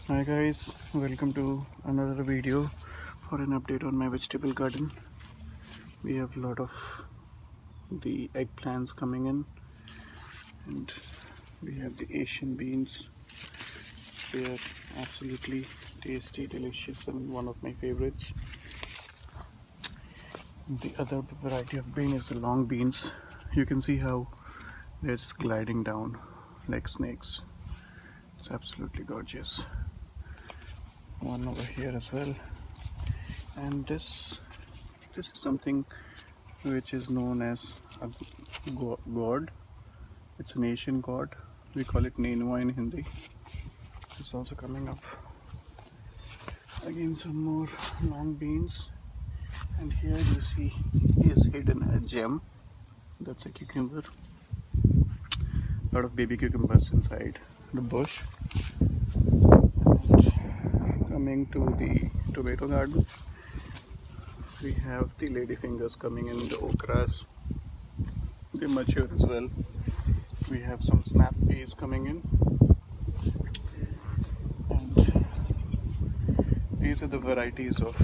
Hi guys, welcome to another video for an update on my vegetable garden. We have a lot of the eggplants coming in, and we have the Asian beans. They are absolutely tasty, delicious, and one of my favorites. The other variety of bean is the long beans. You can see how it's gliding down like snakes. It's absolutely gorgeous. One over here as well, and this is something which is known as a god. It's an Asian god. We call it Nenua in Hindi. It's also coming up. Again, some more long beans, and here you see is hidden a gem. That's a cucumber. A lot of baby cucumbers inside the bush. And coming to the tomato garden, we have the ladyfingers coming in, the okras. They mature as well. We have some snap peas coming in, and these are the varieties of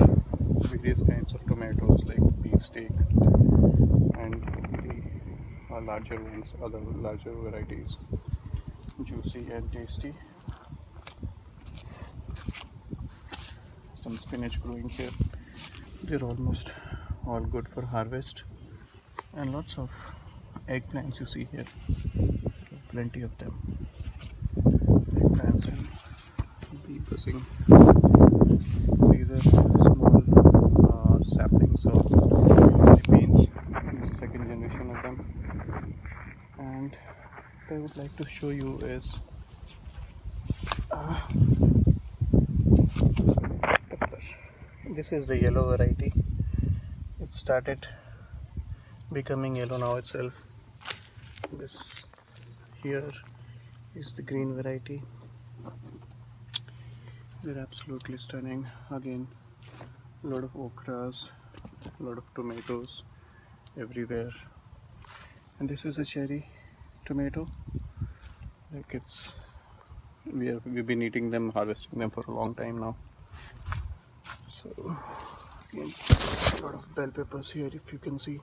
various kinds of tomatoes like beefsteak and the larger ones, other larger varieties, juicy and tasty. Some spinach growing here. They're almost all good for harvest, and lots of eggplants you see here. Plenty of them. Eggplants and bee buzzing. These are small saplings of the beans. This is the second generation of them. And what I would like to show you is pepper. This is the yellow variety. It started becoming yellow now itself. This here is the green variety. They're absolutely stunning. Again, a lot of okras, a lot of tomatoes everywhere. And this is a cherry tomato. Like we've been eating them, harvesting them for a long time now. So again, a lot of bell peppers here. If you can see,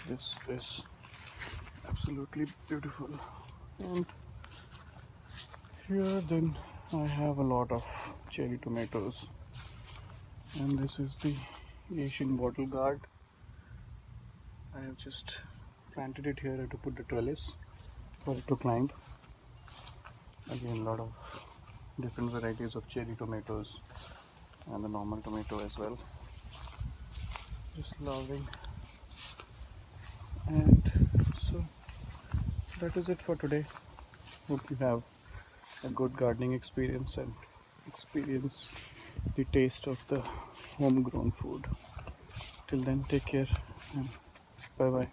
this is absolutely beautiful. And here then I have a lot of cherry tomatoes, and this is the Asian bottle gourd. I have just planted it here to put the trellis for it to climb. Again, a lot of different varieties of cherry tomatoes and the normal tomato as well. Just loving. And so that is it for today. Hope you have a good gardening experience and experience the taste of the homegrown food. Till then, take care and bye bye.